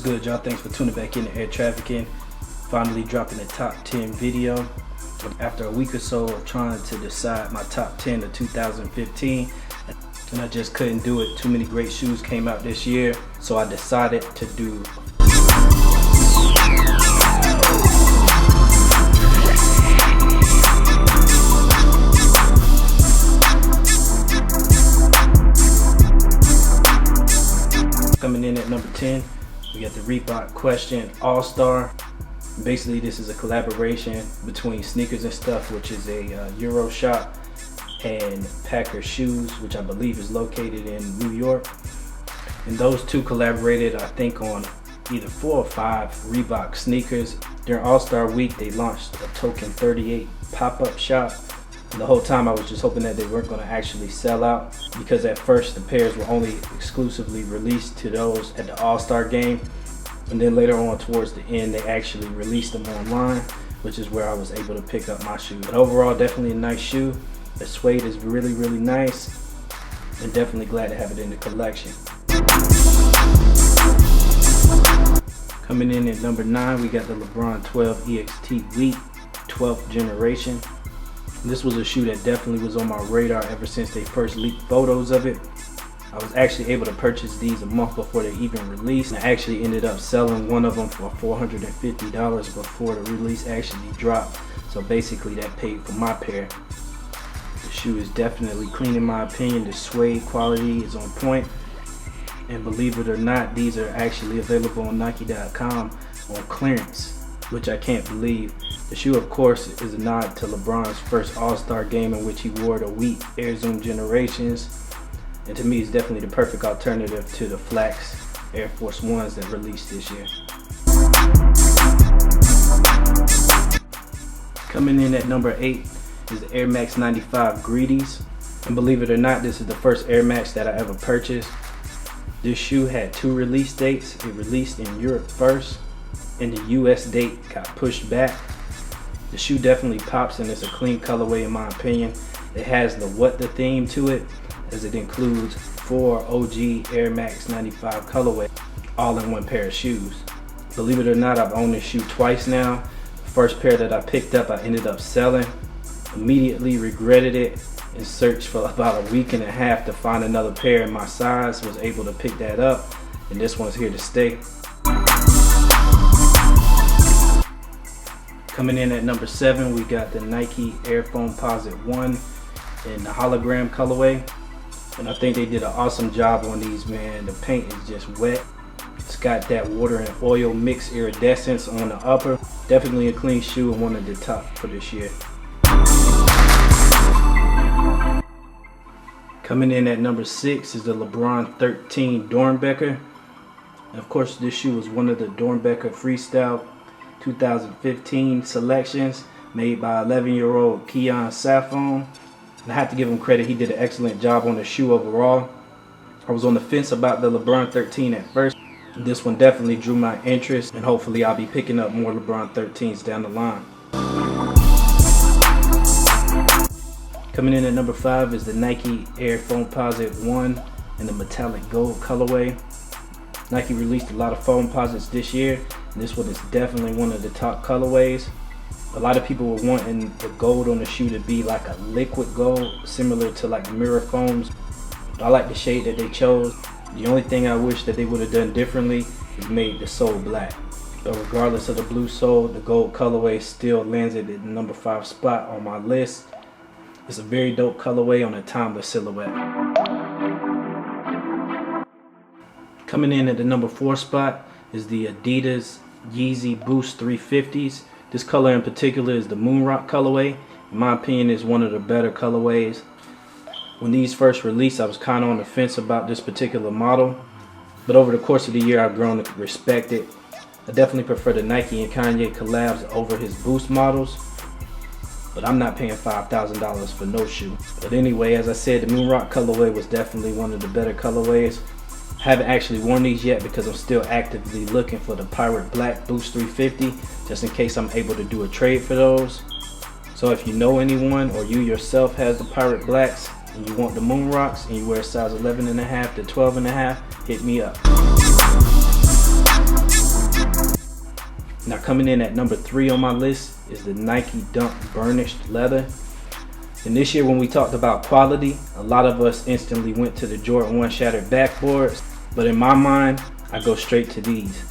good, y'all? Thanks for tuning back in to Air Trafficking. Finally dropping the top 10 video. After a week or so of trying to decide my top 10 of 2015, and I just couldn't do it. Too many great shoes came out this year, so I decided to do Coming in at number 10, we got the Reebok Question All-Star. Basically, this is a collaboration between Sneakers and Stuff, which is a Euro shop, and Packer Shoes, which I believe is located in New York. And those two collaborated, I think, on either 4 or 5 Reebok sneakers. During All-Star Week, they launched a Token 38 pop-up shop. And the whole time I was just hoping that they weren't going to actually sell out, because at first the pairs were only exclusively released to those at the All-Star game, and then later on towards the end they actually released them online, which is where I was able to pick up my shoe. But overall, definitely a nice shoe. The suede is really nice, and definitely glad to have it in the collection. Coming in at number 9, we got the LeBron 12 EXT Wheat 12th generation. This was a shoe that definitely was on my radar ever since they first leaked photos of it. I was actually able to purchase these a month before they even released, and I actually ended up selling one of them for $450 before the release actually dropped. So basically that paid for my pair. The shoe is definitely clean in my opinion. The suede quality is on point, and believe it or not, these are actually available on Nike.com on clearance, which I can't believe. The shoe, of course, is a nod to LeBron's first All-Star game in which he wore the Wheat Air Zoom Generations, and to me it's definitely the perfect alternative to the Flax Air Force Ones that released this year. Coming in at number 8 is the Air Max 95 Greedies, and believe it or not, this is the first Air Max that I ever purchased. This shoe had 2 release dates. It released in Europe first, and the US date got pushed back. The shoe definitely pops, and it's a clean colorway in my opinion. It has the What the theme to it, as it includes 4 OG Air Max 95 colorway, all in one pair of shoes. Believe it or not, I've owned this shoe twice now. The first pair that I picked up, I ended up selling. Immediately regretted it, and searched for about a week and a half to find another pair in my size. Was able to pick that up, and this one's here to stay. Coming in at number 7, we got the Nike Air Foamposite 1 in the Hologram colorway. And I think they did an awesome job on these, man. The paint is just wet. It's got that water and oil mixed iridescence on the upper. Definitely a clean shoe and one of the top for this year. Coming in at number 6 is the LeBron 13 Doernbecher. And of course, this shoe was one of the Doernbecher Freestyle 2015 selections made by 11-year-old Keon Safon. And I have to give him credit, he did an excellent job on the shoe overall. I was on the fence about the LeBron 13 at first. This one definitely drew my interest, and hopefully I'll be picking up more LeBron 13s down the line. Coming in at number 5 is the Nike Air Foamposite 1 in the metallic gold colorway. Nike released a lot of Foamposites this year, and this one is definitely one of the top colorways. A lot of people were wanting the gold on the shoe to be like a liquid gold, similar to like mirror foams. I like the shade that they chose. The only thing I wish that they would have done differently is made the sole black. But regardless of the blue sole, the gold colorway still lands at the number 5 spot on my list. It's a very dope colorway on a timeless silhouette. Coming in at the number 4 spot is the Adidas Yeezy Boost 350s. This color in particular is the Moonrock colorway. In my opinion, is one of the better colorways. When these first released, I was kind of on the fence about this particular model, but over the course of the year, I've grown to respect it. I definitely prefer the Nike and Kanye collabs over his Boost models, but I'm not paying $5,000 for no shoe. But anyway, as I said, the Moonrock colorway was definitely one of the better colorways. I haven't actually worn these yet because I'm still actively looking for the Pirate Black Boost 350, just in case I'm able to do a trade for those. So if you know anyone, or you yourself has the Pirate Blacks and you want the Moonrocks and you wear size 11.5 to 12.5, hit me up. Now coming in at number 3 on my list is the Nike Dunk Burnished Leather. And this year when we talked about quality, a lot of us instantly went to the Jordan 1 Shattered backboards. But in my mind, I go straight to these.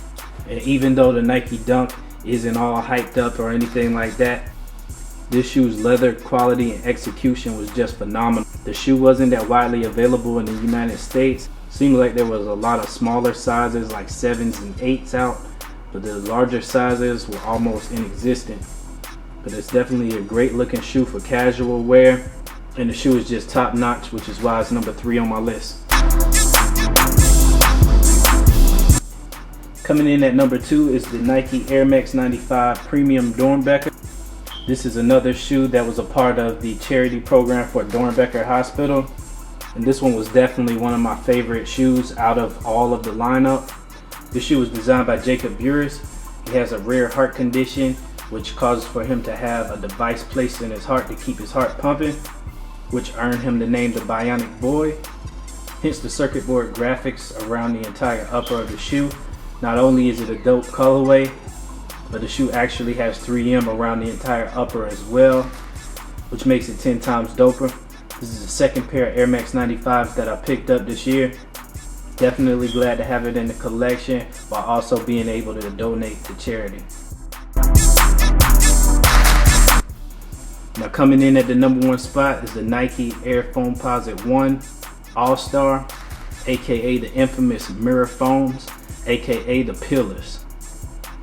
And even though the Nike Dunk isn't all hyped up or anything like that, this shoe's leather quality and execution was just phenomenal. The shoe wasn't that widely available in the United States. Seemed like there was a lot of smaller sizes like 7s and 8s out, but the larger sizes were almost inexistent. But it's definitely a great looking shoe for casual wear, and the shoe is just top notch, which is why it's number 3 on my list. Coming in at number 2 is the Nike Air Max 95 Premium Doernbecher. This is another shoe that was a part of the charity program for Doernbecher Hospital. And this one was definitely one of my favorite shoes out of all of the lineup. This shoe was designed by Jacob Burnished. He has a rare heart condition, which causes for him to have a device placed in his heart to keep his heart pumping, which earned him the name the Bionic Boy. Hence the circuit board graphics around the entire upper of the shoe. Not only is it a dope colorway, but the shoe actually has 3M around the entire upper as well, which makes it 10 times doper. This is the second pair of Air Max 95s that I picked up this year. Definitely glad to have it in the collection while also being able to donate to charity. Now coming in at the number 1 spot is the Nike Air Foamposite 1 All-Star, aka the infamous mirror foams, aka the pillars.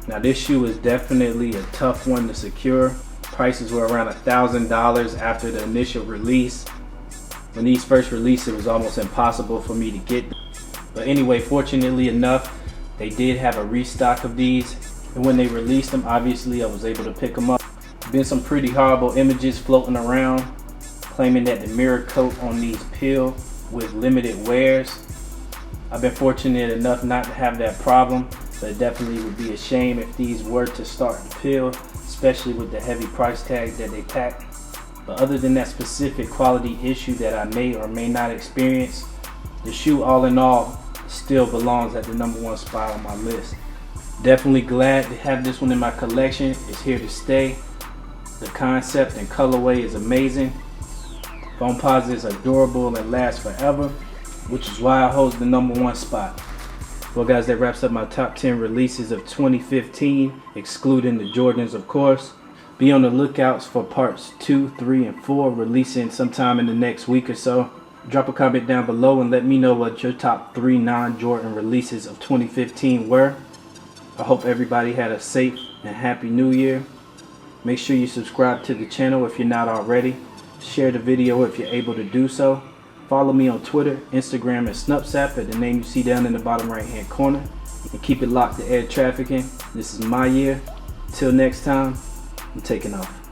Now this shoe is definitely a tough one to secure. Prices were around $1,000 after the initial release. When these first released, it was almost impossible for me to get them. But anyway, fortunately enough, they did have a restock of these. And when they released them, obviously I was able to pick them up. Been some pretty horrible images floating around claiming that the mirror coat on these peel with limited wears. I've been fortunate enough not to have that problem, but it definitely would be a shame if these were to start to peel, especially with the heavy price tag that they pack. But other than that specific quality issue that I may or may not experience, the shoe all in all still belongs at the number 1 spot on my list. Definitely glad to have this one in my collection. It's here to stay. The concept and colorway is amazing. Foamposites are durable and last forever, which is why I hold the number 1 spot. Well guys, that wraps up my top 10 releases of 2015, excluding the Jordans of course. Be on the lookouts for parts 2, 3, and 4 releasing sometime in the next week or so. Drop a comment down below and let me know what your top 3 non-Jordan releases of 2015 were. I hope everybody had a safe and happy new year. Make sure you subscribe to the channel if you're not already. Share the video if you're able to do so. Follow me on Twitter, Instagram, and Snapchat at the name you see down in the bottom right hand corner. And keep it locked to air trafficking. This is my year. Till next time, I'm taking off.